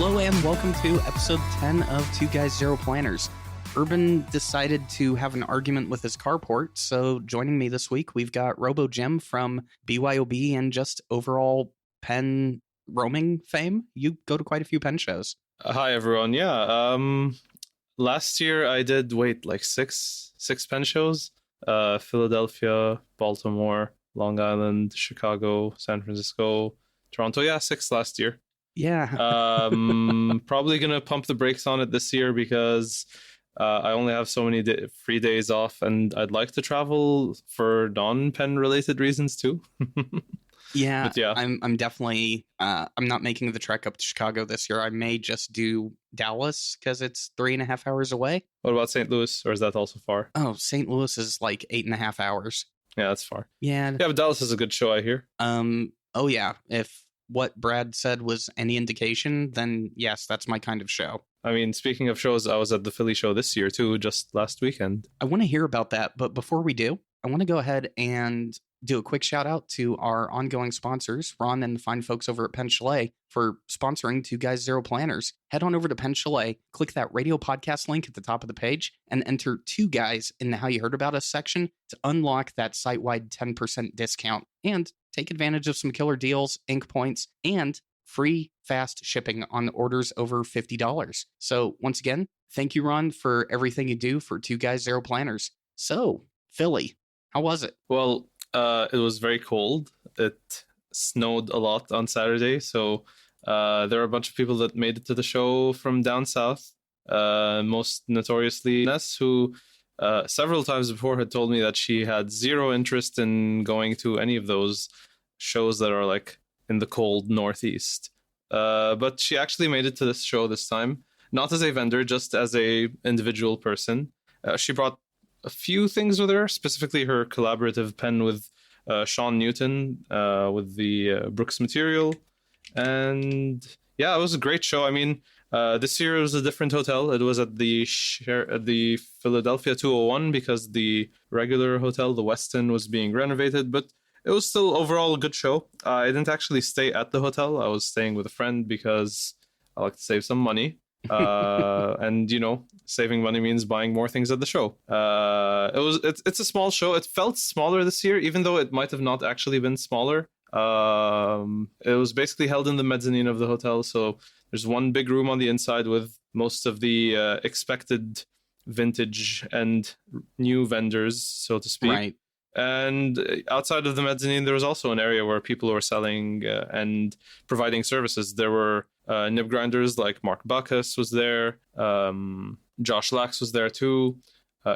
Hello and welcome to episode 10 of Two Guys, Zero Planners. Urban decided to have an argument with his carport, so joining me this week, we've got Robo Jim from BYOB and just overall pen roaming fame. You go to quite a few pen shows. Hi, everyone. Yeah, last year I did, six pen shows. Philadelphia, Baltimore, Long Island, Chicago, San Francisco, Toronto. Yeah, 6 last year. Yeah. Probably gonna pump the brakes on it this year because I only have so many free days off, and I'd like to travel for non-pen related reasons too. Yeah, but yeah, I'm definitely I'm not making the trek up to Chicago this year. I may just do Dallas because it's 3.5 hours away. What about St. Louis, or is that also far? Oh, St. Louis is like 8.5 hours. Yeah, that's far. Yeah. Yeah, but Dallas is a good show, I hear. Oh yeah. If what Brad said was any indication, then yes, that's my kind of show. I mean, speaking of shows, I was at the Philly show this year too, just last weekend. I want to hear about that, but before we do, I want to go ahead and do a quick shout out to our ongoing sponsors, Ron and the fine folks over at Pen Chalet, for sponsoring Two Guys, Zero Planners. Head on over to Pen Chalet, click that radio podcast link at the top of the page, and enter Two Guys in the How You Heard About Us section to unlock that site-wide 10% discount and take advantage of some killer deals, ink points, and free fast shipping on orders over $50. So once again, thank you, Ron, for everything you do for Two Guys, Zero Planners. So, Philly, how was it? Well, it was very cold. It snowed a lot on Saturday, so there were a bunch of people that made it to the show from down south, most notoriously Ness, who several times before had told me that she had zero interest in going to any of those shows that are like in the cold Northeast. But she actually made it to this show this time, not as a vendor, just as a individual person. She brought a few things with her, specifically her collaborative pen with Sean Newton with the Brooks material. And yeah, it was a great show. I mean, this year it was a different hotel. It was at the Philadelphia 201 because the regular hotel, the Westin, was being renovated, but it was still overall a good show. I didn't actually stay at the hotel. I was staying with a friend because I like to save some money. And you know, saving money means buying more things at the show. It's a small show. It felt smaller this year, even though it might have not actually been smaller. It was basically held in the mezzanine of the hotel, so there's one big room on the inside with most of the expected vintage and new vendors, so to speak. Right. And outside of the mezzanine, there was also an area where people were selling and providing services. There were nib grinders like Mark Bacchus was there. Josh Lax was there too.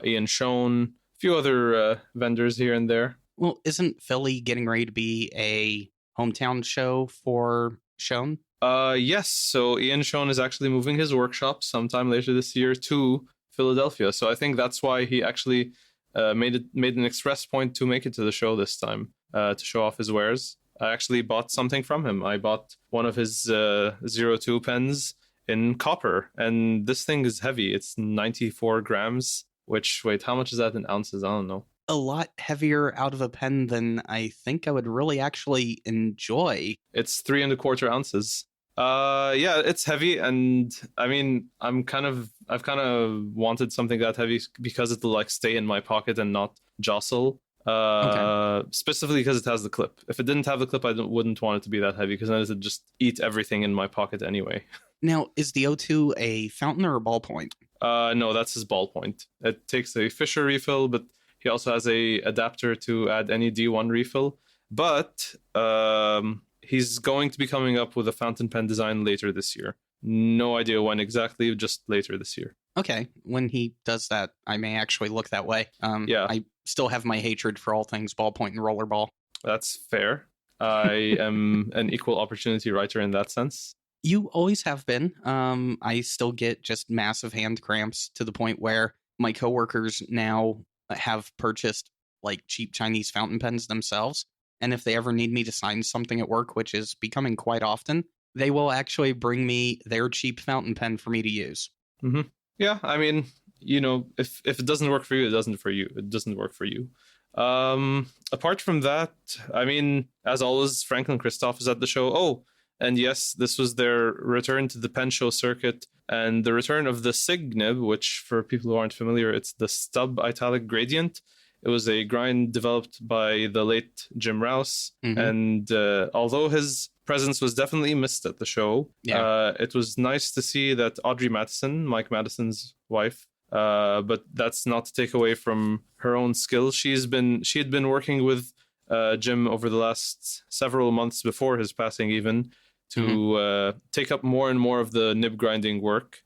Ian Schoen. A few other vendors here and there. Well, isn't Philly getting ready to be a hometown show for Schoen? Yes. So Ian Schoen is actually moving his workshop sometime later this year to Philadelphia. So I think that's why he actually made an express point to make it to the show this time to show off his wares. I actually bought something from him. I bought one of his 02 pens in copper, and this thing is heavy. It's 94 grams, which, wait, how much is that in ounces? I don't know. A lot heavier out of a pen than I think I would really actually enjoy. It's 3¼ ounces. Yeah, it's heavy, and I mean, I've kind of wanted something that heavy because it'll like stay in my pocket and not jostle. Okay. Specifically because it has the clip. If it didn't have the clip, I wouldn't want it to be that heavy because then it would just eat everything in my pocket anyway. Now, is the O2 a fountain or a ballpoint? No, that's his ballpoint. It takes a Fisher refill, but he also has a adapter to add any D1 refill. But he's going to be coming up with a fountain pen design later this year. No idea when exactly, just later this year. Okay, when he does that, I may actually look that way. Yeah. I still have my hatred for all things ballpoint and rollerball. That's fair. I am an equal opportunity writer in that sense. You always have been. I still get just massive hand cramps to the point where my coworkers now have purchased like cheap Chinese fountain pens themselves. And if they ever need me to sign something at work, which is becoming quite often, they will actually bring me their cheap fountain pen for me to use. Mm-hmm. Yeah, I mean, you know, if it doesn't work for you, it doesn't for you. It doesn't work for you. Apart from that, I mean, as always, Franklin Christoph is at the show. Oh, And yes, this was their return to the pen show circuit and the return of the SIG nib, which for people who aren't familiar, it's the stub italic gradient. It was a grind developed by the late Jim Rouse. Mm-hmm. And although his presence was definitely missed at the show, it was nice to see that Audrey Madison, Mike Madison's wife, but that's not to take away from her own skill. She had been working with Jim over the last several months before his passing, even to take up more and more of the nib grinding work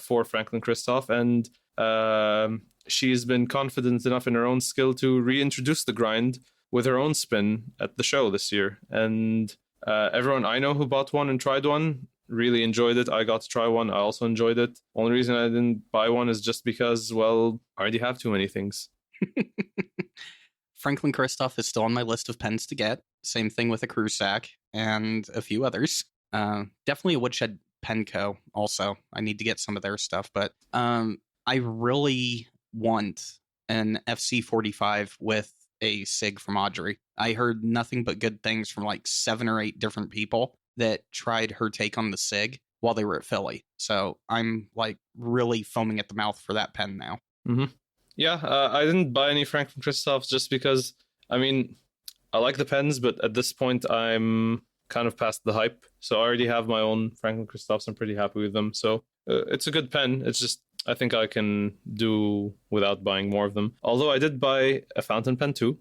for Franklin Christoph, and she's been confident enough in her own skill to reintroduce the grind with her own spin at the show this year. And everyone I know who bought one and tried one really enjoyed it. I got to try one. I also enjoyed it. Only reason I didn't buy one is just because, well, I already have too many things. Franklin Christoph is still on my list of pens to get. Same thing with a Crusac and a few others. Definitely a Woodshed Pen Co. also. I need to get some of their stuff, but I really want an FC45 with a SIG from Audrey. I heard nothing but good things from like 7 or 8 different people that tried her take on the SIG while they were at Philly. So I'm like really foaming at the mouth for that pen now. Mm-hmm. Yeah, I didn't buy any Franklin Christophs just because, I mean, I like the pens, but at this point I'm kind of past the hype. So I already have my own Franklin Christophs. I'm pretty happy with them. So it's a good pen. It's just, I think I can do without buying more of them. Although I did buy a fountain pen too.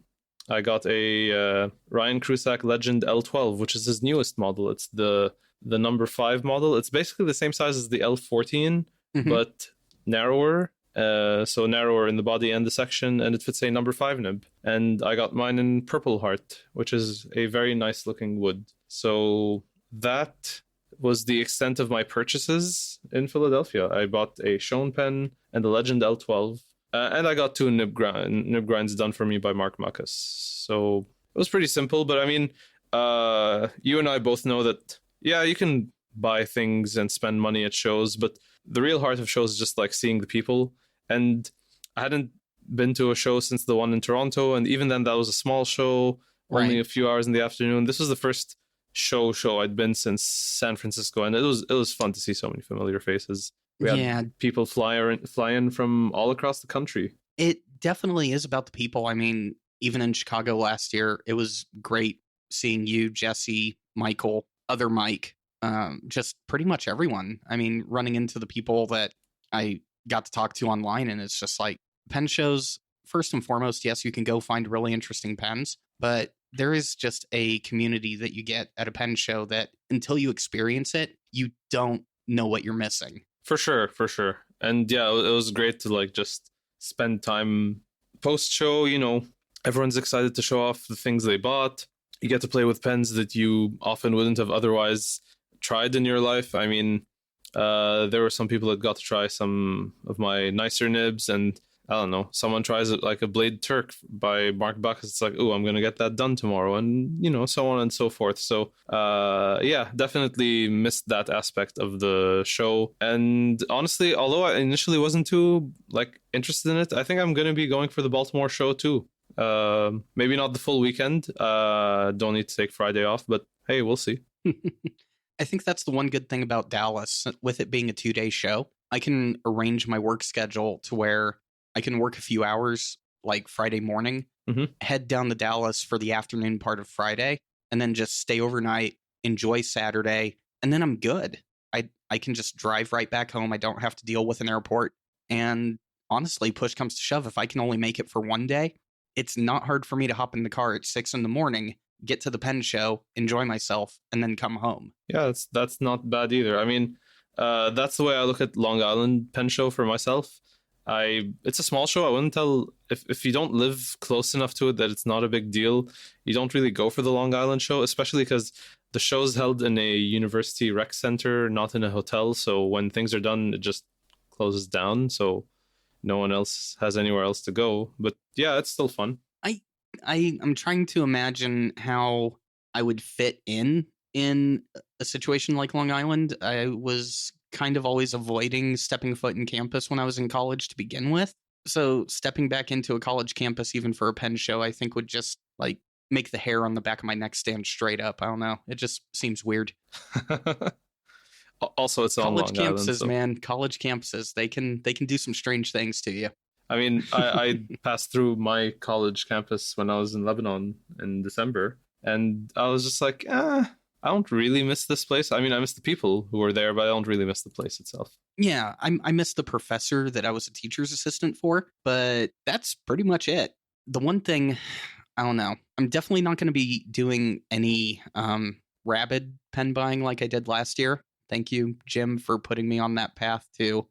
I got a Ryan Crusac Legend L12, which is his newest model. It's the number 5 model. It's basically the same size as the L14, but narrower. So narrower in the body and the section, and it fits a number 5 nib. And I got mine in Purple Heart, which is a very nice looking wood. So that was the extent of my purchases in Philadelphia. I bought a Schoen pen and the Legend L12, and I got 2 nib grinds done for me by Mark Marcus. So it was pretty simple, but I mean, you and I both know that, yeah, you can buy things and spend money at shows, but the real heart of shows is just like seeing the people. And I hadn't been to a show since the one in Toronto, and even then that was a small show, only a few hours in the afternoon. This was the first show I'd been since San Francisco, and it was fun to see so many familiar faces. We had people fly in from all across the country. It definitely is about the people. I mean, even in Chicago last year, it was great seeing you, Jesse, Michael, other Mike, just pretty much everyone. I mean, running into the people that I got to talk to online, and it's just like pen shows, first and foremost, yes, you can go find really interesting pens, but there is just a community that you get at a pen show that until you experience it, you don't know what you're missing. For sure. And yeah, it was great to like just spend time post show. You know, everyone's excited to show off the things they bought. You get to play with pens that you often wouldn't have otherwise tried in your life. I mean, there were some people that got to try some of my nicer nibs, and I don't know, someone tries it like a Blade Turk by Mark Bacchus. It's like, oh, I'm going to get that done tomorrow, and, you know, so on and so forth. So, yeah, definitely missed that aspect of the show. And honestly, although I initially wasn't too, like, interested in it, I think I'm going to be going for the Baltimore show, too. Maybe not the full weekend. Don't need to take Friday off, but hey, we'll see. I think that's the one good thing about Dallas. With it being a 2-day show, I can arrange my work schedule to where I can work a few hours like Friday morning, head down to Dallas for the afternoon part of Friday, and then just stay overnight, enjoy Saturday, and then I'm good. I can just drive right back home. I don't have to deal with an airport. And honestly, push comes to shove, if I can only make it for one day, it's not hard for me to hop in the car at 6 a.m, get to the pen show, enjoy myself, and then come home. Yeah, that's not bad either. I mean, that's the way I look at Long Island Pen Show for myself. It's a small show. I wouldn't tell, if you don't live close enough to it that it's not a big deal, you don't really go for the Long Island show, especially because the show's held in a university rec center, not in a hotel. So when things are done, it just closes down. So no one else has anywhere else to go. But yeah, it's still fun. I'm trying to imagine how I would fit in a situation like Long Island. I was kind of always avoiding stepping foot in campus when I was in college to begin with. So stepping back into a college campus, even for a pen show, I think would just like make the hair on the back of my neck stand straight up. I don't know. It just seems weird. Also, it's on College Long Island, campuses, so man. College campuses. They can do some strange things to you. I mean, I passed through my college campus when I was in Lebanon in December, and I was just like, I don't really miss this place. I mean, I miss the people who were there, but I don't really miss the place itself. Yeah, I miss the professor that I was a teacher's assistant for, but that's pretty much it. The one thing, I don't know. I'm definitely not going to be doing any rabid pen buying like I did last year. Thank you, Jim, for putting me on that path to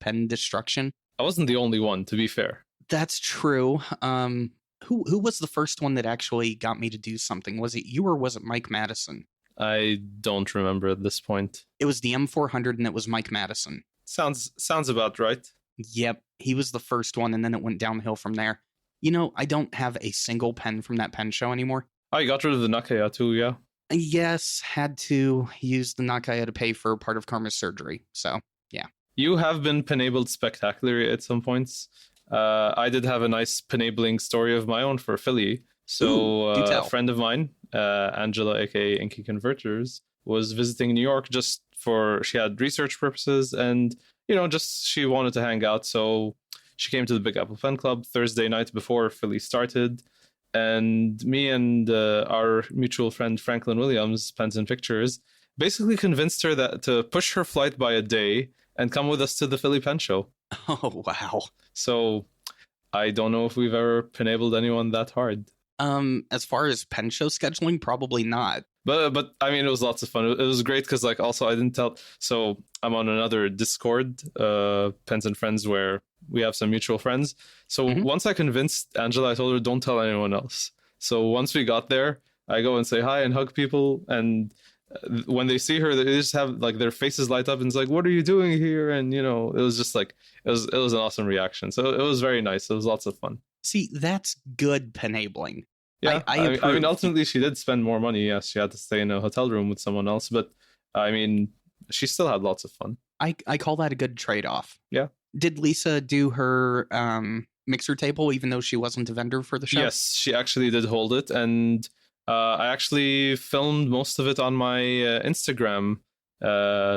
pen destruction. I wasn't the only one, to be fair. That's true. Who was the first one that actually got me to do something? Was it you or was it Mike Madison? I don't remember at this point. It was the M400 and it was Mike Madison. Sounds about right. Yep, he was the first one, and then it went downhill from there. You know, I don't have a single pen from that pen show anymore. Oh, you got rid of the Nakaya too, yeah? Yes, had to use the Nakaya to pay for part of Karma's surgery. So, yeah. You have been penabled spectacularly at some points. I did have a nice penabling story of my own for Philly. So a friend of mine, Angela, aka Inky Converters, was visiting New York she had research purposes, and just she wanted to hang out. So she came to the Big Apple Pen Club Thursday night before Philly started, and me and our mutual friend Franklin Williams, Pens and Pictures, basically convinced her that to push her flight by a day and come with us to the Philly Pen Show. Oh, wow. So I don't know if we've ever penabled anyone that hard. As far as pen show scheduling, probably not. But I mean, it was lots of fun. It was great because also I didn't tell. So I'm on another Discord, Pens and Friends, where we have some mutual friends. So once I convinced Angela, I told her, don't tell anyone else. So once we got there, I go and say hi and hug people, and when they see her, they just have their faces light up and it's like, what are you doing here? And it was just it was an awesome reaction. So it was very nice. It was lots of fun. See, that's good penabling. Yeah, I mean, ultimately she did spend more money. Yes, she had to stay in a hotel room with someone else, but I mean, she still had lots of fun. I call that a good trade-off. Yeah. Did Lisa do her mixer table even though she wasn't a vendor for the show? Yes, she actually did hold it, and I actually filmed most of it on my Instagram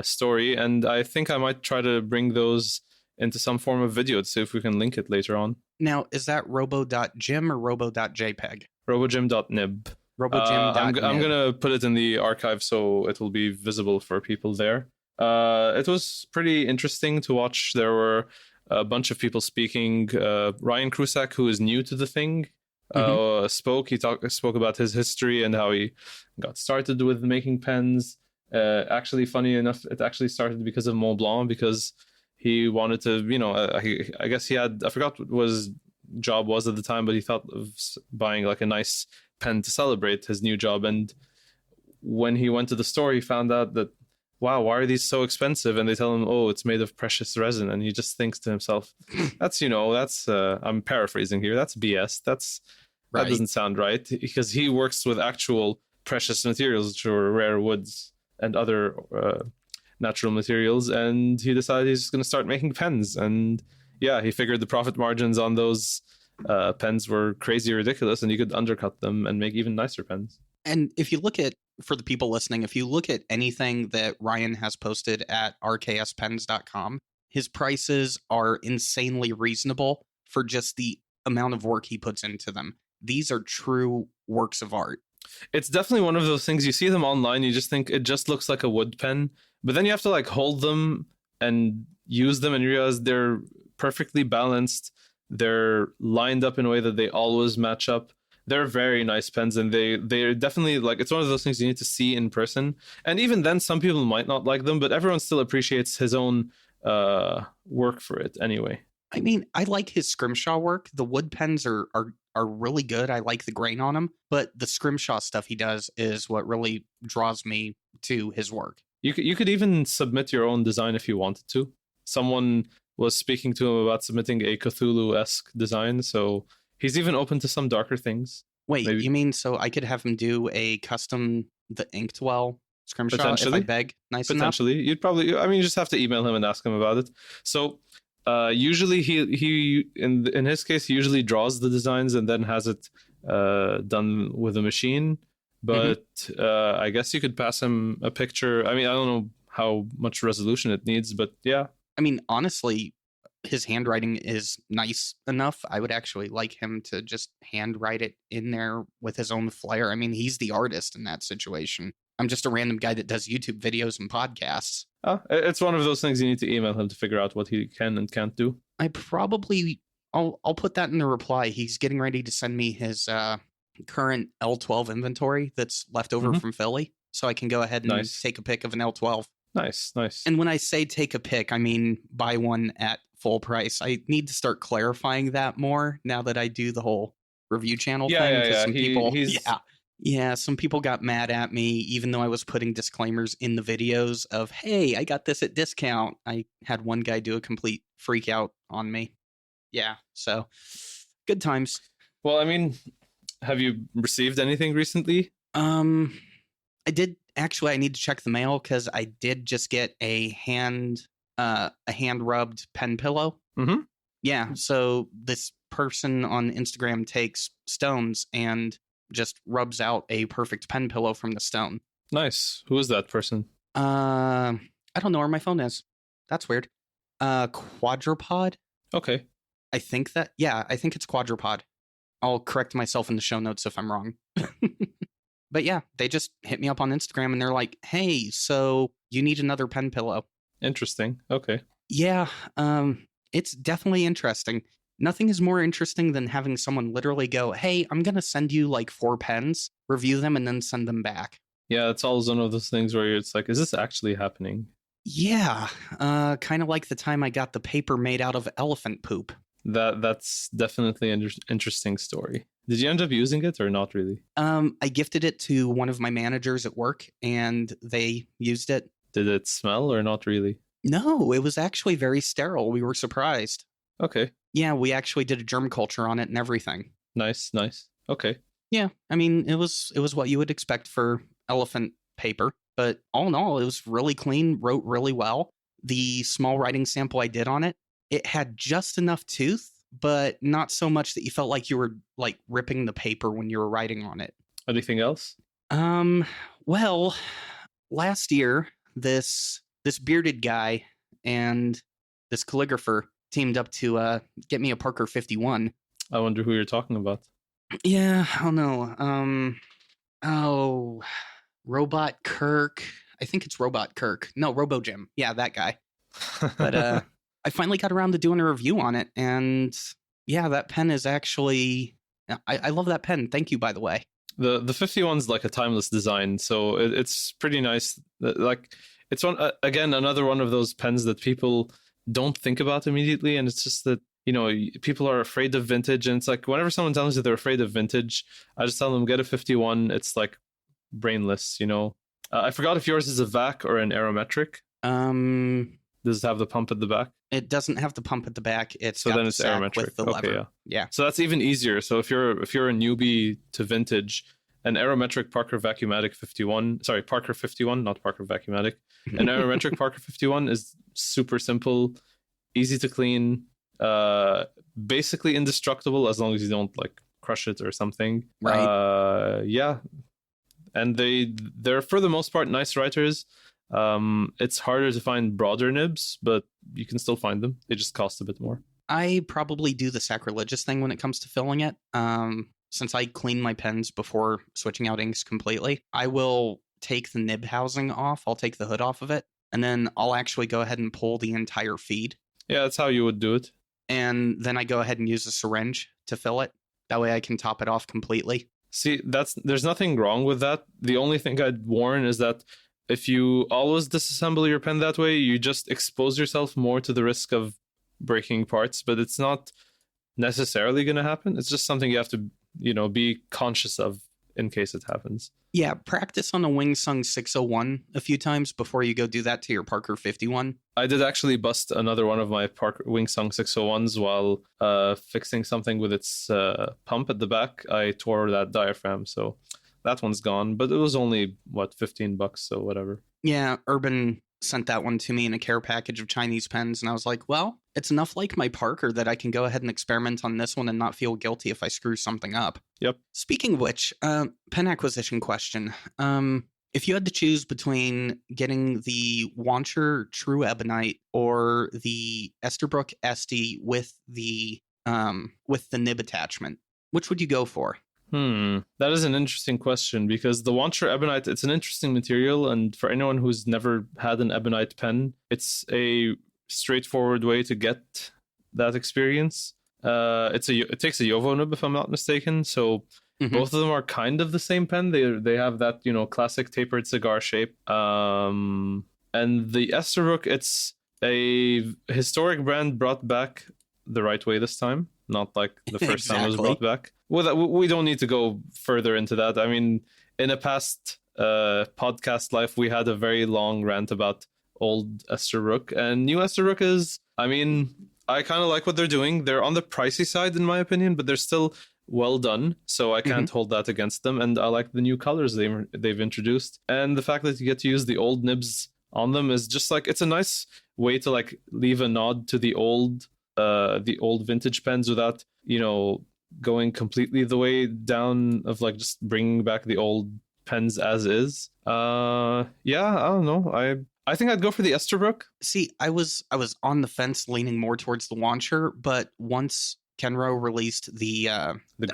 story, and I think I might try to bring those into some form of video to see if we can link it later on. Now, is that robo.gym or robo.jpg? Robogym.nib. Robogym.nib. I'm going to put it in the archive so it will be visible for people there. It was pretty interesting to watch. There were a bunch of people speaking. Ryan Krusak, who is new to the thing, spoke. He spoke about his history and how he got started with making pens. Actually, funny enough, it actually started because of Mont Blanc, because he wanted to, I guess he had, I forgot what his job was at the time, but he thought of buying a nice pen to celebrate his new job. And when he went to the store, he found out that, wow, why are these so expensive? And they tell him, oh, it's made of precious resin. And he just thinks to himself, that's, I'm paraphrasing here, that's BS. That doesn't sound right, because he works with actual precious materials, which are rare woods and other natural materials, and he decided he's going to start making pens. And yeah, he figured the profit margins on those pens were crazy ridiculous, and you could undercut them and make even nicer pens. And if you look at, for the people listening, if you look at anything that Ryan has posted at rkspens.com, his prices are insanely reasonable for just the amount of work he puts into them. These are true works of art. It's definitely one of those things, you see them online, you just think it just looks like a wood pen, but then you have to hold them and use them and realize they're perfectly balanced. They're lined up in a way that they always match up. They're very nice pens, and they're definitely it's one of those things you need to see in person. And even then, some people might not like them, but everyone still appreciates his own work for it anyway. I mean, I like his scrimshaw work. The wood pens are really good. I like the grain on them, but the scrimshaw stuff he does is what really draws me to his work. You could even submit your own design if you wanted to. Someone was speaking to him about submitting a Cthulhu-esque design, so he's even open to some darker things. Wait, maybe. You mean so I could have him do a custom the Inktwell scrimshaw if I beg nice potentially enough? You'd probably, you just have to email him and ask him about it. So usually he in his case, he usually draws the designs and then has it done with a machine. But I guess you could pass him a picture. I mean, I don't know how much resolution it needs, but yeah. I mean, honestly, his handwriting is nice enough. I would actually like him to just handwrite it in there with his own flair. I mean, he's the artist in that situation. I'm just a random guy that does YouTube videos and podcasts. It's one of those things you need to email him to figure out what he can and can't do. I'll put that in the reply. He's getting ready to send me his current L12 inventory that's left over from Philly, so I can go ahead and take a pic of an L12. Nice. And when I say take a pic, I mean buy one at full price. I need to start clarifying that more now that I do the whole review channel thing. Some people got mad at me, even though I was putting disclaimers in the videos of, hey, I got this at discount. I had one guy do a complete freak out on me. Yeah, so good times. Well, I mean, have you received anything recently? I did. Actually, I need to check the mail because I did just get a hand rubbed pen pillow. Mm-hmm. Yeah, so this person on Instagram takes stones and just rubs out a perfect pen pillow from the stone. Nice. Who is that person? I don't know where my phone is. That's weird. Quadrupod? Okay. I think it's Quadrupod. I'll correct myself in the show notes if I'm wrong. But yeah, they just hit me up on Instagram and they're like, hey, so you need another pen pillow. Interesting. Okay. Yeah, it's definitely interesting. Nothing is more interesting than having someone literally go, hey, I'm going to send you like 4 pens, review them, and then send them back. Yeah, it's always one of those things where it's like, is this actually happening? Yeah, kind of like the time I got the paper made out of elephant poop. That's definitely an interesting story. Did you end up using it or not really? I gifted it to one of my managers at work and they used it. Did it smell or not really? No, it was actually very sterile. We were surprised. Okay. Yeah, we actually did a germ culture on it and everything. Nice. Okay. Yeah, I mean, it was what you would expect for elephant paper, but all in all, it was really clean, wrote really well. The small writing sample I did on it, it had just enough tooth, but not so much that you felt like you were like ripping the paper when you were writing on it. Anything else? Well, last year, this bearded guy and this calligrapher teamed up to get me a Parker 51. I wonder who you're talking about. Yeah, I don't know. Robot Kirk. I think it's Robot Kirk. No, Robo Jim. Yeah, that guy. But I finally got around to doing a review on it, and yeah, that pen is actually... I love that pen. Thank you, by the way. The 51's like a timeless design, so it's pretty nice. Like, it's another one of those pens that people don't think about immediately, and it's just that, you know, people are afraid of vintage, and it's like whenever someone tells me they're afraid of vintage, I just tell them get a 51. It's like brainless, you know. I forgot if yours is a vac or an aerometric. Does it have the pump at the back? It doesn't have the pump at the back. It's so then it's aerometric with the lever. Yeah. So that's even easier. So if you're a newbie to vintage, an aerometric Parker Vacuumatic 51, Parker 51, not Parker Vacuumatic. An aerometric Parker 51 is super simple, easy to clean, basically indestructible as long as you don't like crush it or something. Right. Yeah. And they're for the most part nice writers. It's harder to find broader nibs, but you can still find them. They just cost a bit more. I probably do the sacrilegious thing when it comes to filling it. Since I clean my pens before switching out inks completely, I will take the nib housing off. I'll take the hood off of it, and then I'll actually go ahead and pull the entire feed. Yeah, that's how you would do it. And then I go ahead and use a syringe to fill it. That way I can top it off completely. See, there's nothing wrong with that. The only thing I'd warn is that if you always disassemble your pen that way, you just expose yourself more to the risk of breaking parts, but it's not necessarily going to happen. It's just something you have to, be conscious of in case it happens. Yeah, practice on a Wingsung 601 a few times before you go do that to your Parker 51. I did actually bust another one of my Wingsung 601s while fixing something with its pump at the back. I tore that diaphragm, so that one's gone, but it was only $15, so whatever. Yeah, Urban sent that one to me in a care package of Chinese pens, and I was like, well, it's enough like my Parker that I can go ahead and experiment on this one and not feel guilty if I screw something up. Yep. Speaking of which, pen acquisition question. If you had to choose between getting the Wancher True Ebonite or the Esterbrook SD with the nib attachment, which would you go for? That is an interesting question, because the Wancher Ebonite, it's an interesting material, and for anyone who's never had an Ebonite pen, it's a straightforward way to get that experience. It takes a Yovo nib, if I'm not mistaken, so both of them are kind of the same pen. They have that, classic tapered cigar shape. And the Esterbrook, it's a historic brand brought back the right way this time, not like the first time it was brought back. Well, we don't need to go further into that. I mean, in a past podcast life, we had a very long rant about old Esterbrook, and new Esterbrook is, I mean, I kind of like what they're doing. They're on the pricey side, in my opinion, but they're still well done, so I can't hold that against them. And I like the new colors they've introduced, and the fact that you get to use the old nibs on them is just like, it's a nice way to like leave a nod to the old vintage pens without going completely the way down of like just bringing back the old pens as is. I don't know. I think I'd go for the Esterbrook. See, I was on the fence, leaning more towards the Wancher, but once Kenro released the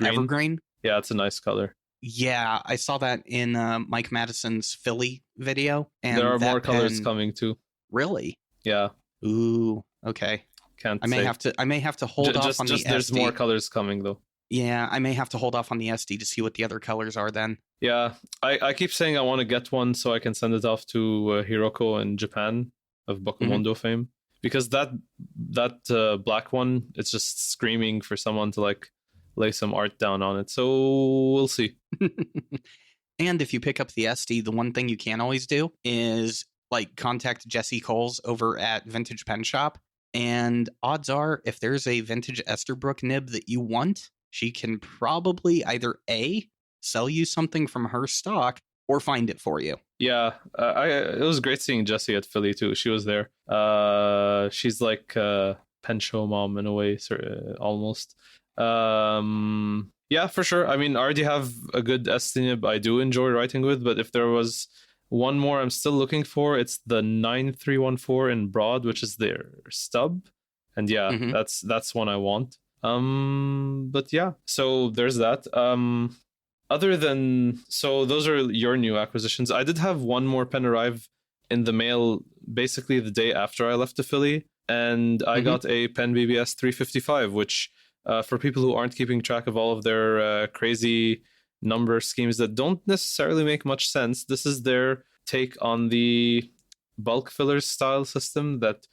Evergreen, yeah, it's a nice color. Yeah, I saw that in Mike Madison's Philly video, and there are more colors coming too. Really? Yeah. Ooh. Okay. I may have to hold off on the SD. There's more colors coming though. Yeah, I may have to hold off on the SD to see what the other colors are then. Yeah, I keep saying I want to get one so I can send it off to Hiroko in Japan of Bokumondo fame, because that black one, it's just screaming for someone to like lay some art down on it. So we'll see. And if you pick up the SD, the one thing you can always do is like contact Jessie Coles over at Vintage Pen Shop. And odds are, if there's a vintage Esterbrook nib that you want, she can probably either A, sell you something from her stock, or find it for you. Yeah, it was great seeing Jessie at Philly too. She was there. She's like pen show mom in a way, almost. Yeah, for sure. I mean, I already have a good SD nib I do enjoy writing with, but if there was one more I'm still looking for, it's the 9314 in broad, which is their stub. And yeah, that's one I want. But yeah, so there's that. So those are your new acquisitions. I did have one more pen arrive in the mail basically the day after I left to Philly, and I got a Pen BBS 355, which for people who aren't keeping track of all of their crazy number schemes that don't necessarily make much sense, this is their take on the bulk fillers style system that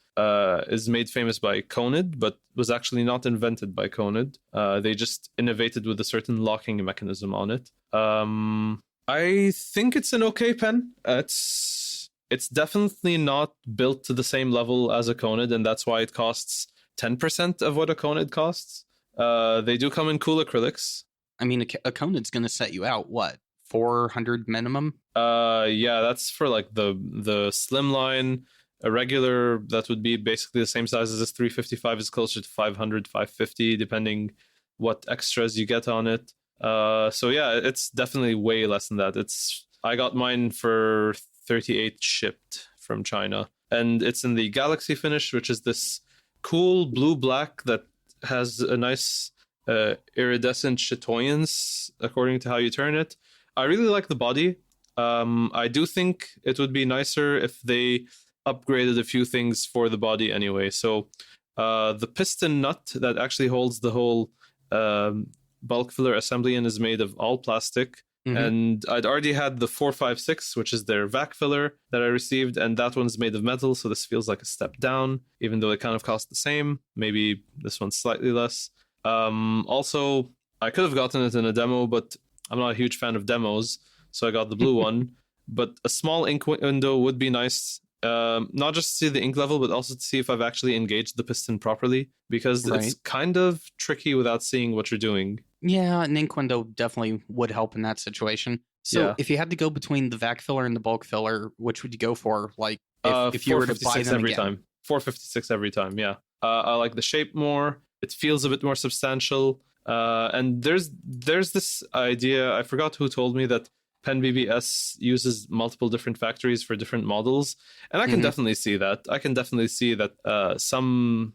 is made famous by Conid, but was actually not invented by Conid. They just innovated with a certain locking mechanism on it. I think it's an okay pen. It's definitely not built to the same level as a Conid, and that's why it costs 10% of what a Conid costs. They do come in cool acrylics. I mean, a Conid's going to set you out, what, 400 minimum? Yeah, that's for like the slim line. A regular that would be basically the same size as this 355 is closer to 500, 550, depending what extras you get on it. So yeah, it's definitely way less than that. I got mine for 38 shipped from China, and it's in the Galaxy finish, which is this cool blue-black that has a nice iridescent chatoyance according to how you turn it. I really like the body. I do think it would be nicer if they upgraded a few things for the body anyway. So the piston nut that actually holds the whole bulk filler assembly in is made of all plastic. And I'd already had the 456, which is their vac filler that I received, and that one's made of metal, so this feels like a step down, even though it kind of cost the same. Maybe this one's slightly less. Also, I could have gotten it in a demo, but I'm not a huge fan of demos, so I got the blue one. But a small ink window would be nice, not just to see the ink level, but also to see if I've actually engaged the piston properly, because it's kind of tricky without seeing what you're doing. Yeah, an ink window definitely would help in that situation. So Yeah. if you had to go between the vac filler and the bulk filler, which would you go for? Like if you were to buy 456 them every again? time. 456 every time. Yeah. I like the shape more. It feels a bit more substantial. And there's this idea. I forgot who told me that Pen BBS uses multiple different factories for different models, and I can Hmm. definitely see that. I can definitely see that some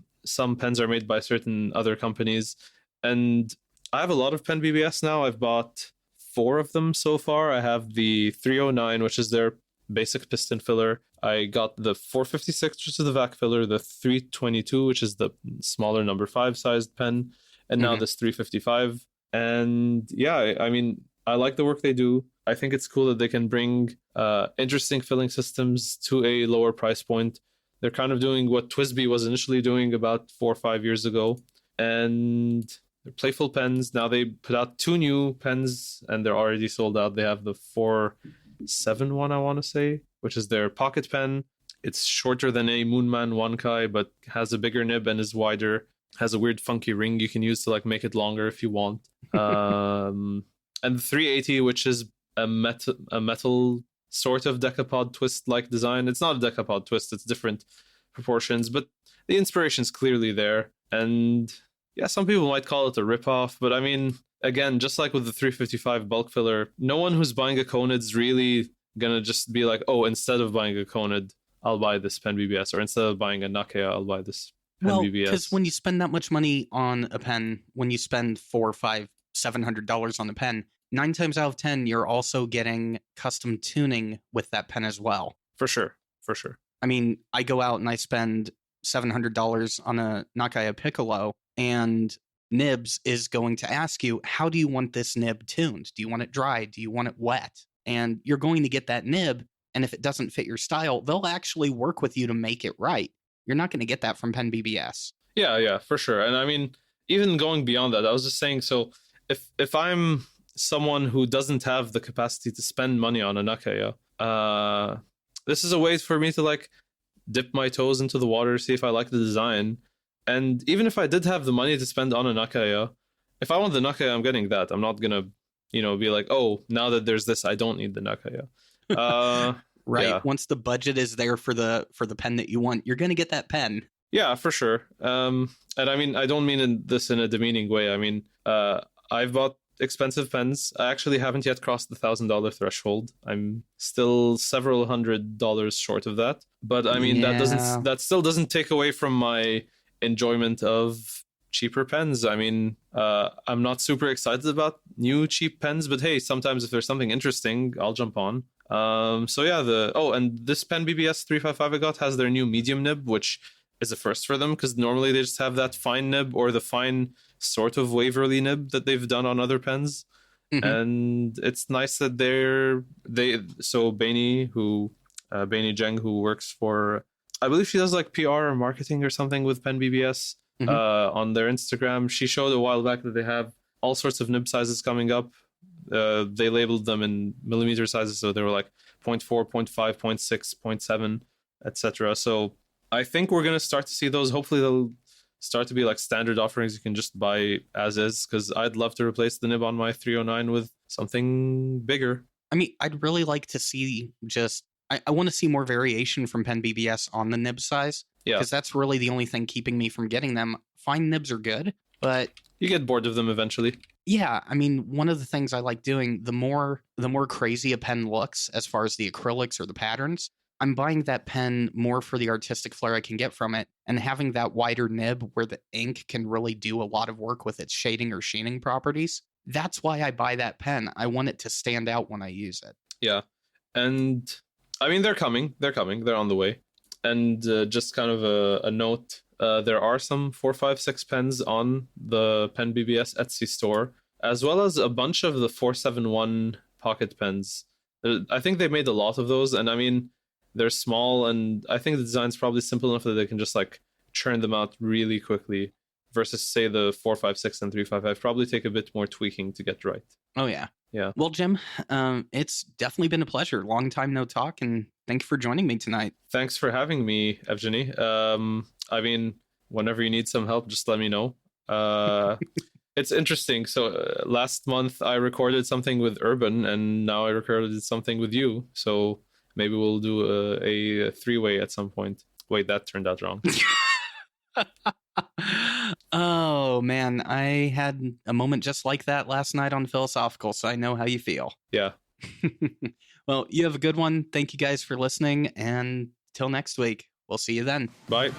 pens are made by certain other companies, and I have a lot of Pen BBS now. I've bought four of them so far. I have the 309, which is their basic piston filler. I got the 456, which is the vac filler, the 322, which is the smaller number 5 sized pen, and now Hmm. this 355. And yeah, I mean, I like the work they do. I think it's cool that they can bring interesting filling systems to a lower price point. They're kind of doing what Twisby was initially doing about 4 or 5 years ago. And they're playful pens. Now they put out two new pens and they're already sold out. They have the 471, I want to say, which is their pocket pen. It's shorter than a Moonman Wankai, but has a bigger nib and is wider. Has a weird funky ring you can use to like make it longer if you want. And the 380, which is a metal sort of decapod twist like design. It's not a decapod twist, it's different proportions, but the inspiration's clearly there. And yeah, some people might call it a ripoff, but I mean, again, just like with the 355 bulk filler, no one who's buying a Conid's really gonna just be like, oh, instead of buying a Conid, I'll buy this Pen BBS, or instead of buying a Nakaya, I'll buy this Pen Well, because BBS. when you spend that much money on a pen, when you spend $400, $500, $700 on the pen, 9 times out of 10, you're also getting custom tuning with that pen as well. For sure. For sure. I mean, I go out and I spend $700 on a Nakaya Piccolo, and Nibs is going to ask you, how do you want this nib tuned? Do you want it dry? Do you want it wet? And you're going to get that nib, and if it doesn't fit your style, they'll actually work with you to make it right. You're not going to get that from Pen BBS. Yeah, for sure. And I mean, even going beyond that, I was just saying, so if I'm someone who doesn't have the capacity to spend money on a Nakaya, this is a way for me to like dip my toes into the water, see if I like the design. And even if I did have the money to spend on a Nakaya, if I want the Nakaya, I'm getting that. I'm not gonna, be like, oh, now that there's this, I don't need the Nakaya. Right. Yeah. Once the budget is there for the pen that you want, you're going to get that pen. Yeah, for sure. And I mean, I don't mean this in a demeaning way. I mean, I've bought expensive pens. I actually haven't yet crossed the $1,000 threshold. I'm still several $100s short of that. But I mean, Yeah. that still doesn't take away from my enjoyment of cheaper pens. I mean, I'm not super excited about new cheap pens, but hey, sometimes if there's something interesting, I'll jump on. So yeah, and this pen BBS 355 I got has their new medium nib, which is a first for them because normally they just have that fine nib or the fine sort of Waverly nib that they've done on other pens. Mm-hmm. And it's nice that Bainey Zheng, who works for, I believe she does like PR or marketing or something with Pen BBS, Mm-hmm. on their Instagram. She showed a while back that they have all sorts of nib sizes coming up. They labeled them in millimeter sizes, so they were like 0.4, 0.5, 0.6, 0.7, etc. So I think we're gonna start to see those. Hopefully they'll start to be like standard offerings you can just buy as is, because I'd love to replace the nib on my 309 with something bigger. I mean, I'd really like to see I want to see more variation from Pen BBS on the nib size. Yeah. Because that's really the only thing keeping me from getting them. Fine nibs are good, but you get bored of them eventually. Yeah, I mean, one of the things I like doing, the more crazy a pen looks as far as the acrylics or the patterns, I'm buying that pen more for the artistic flair I can get from it, and having that wider nib where the ink can really do a lot of work with its shading or sheening properties. That's why I buy that pen. I want it to stand out when I use it. Yeah. And I mean, they're coming. They're on the way. And just kind of a note, there are some 456 pens on the Pen BBS Etsy store, as well as a bunch of the 471 pocket pens. I think they made a lot of those, and I mean, they're small, and I think the design's probably simple enough that they can just like churn them out really quickly, versus say the 456 and 355 probably take a bit more tweaking to get right. Oh yeah. Yeah. Well, Jim, it's definitely been a pleasure. Long time no talk, and thank you for joining me tonight. Thanks for having me, Yvgenii. I mean, whenever you need some help, just let me know. It's interesting. So last month I recorded something with Urban, and now I recorded something with you. So maybe we'll do a three-way at some point. Wait, that turned out wrong. Oh man, I had a moment just like that last night on Philosophical, so I know how you feel. Yeah. Well, you have a good one. Thank you guys for listening, and till next week, we'll see you then. Bye.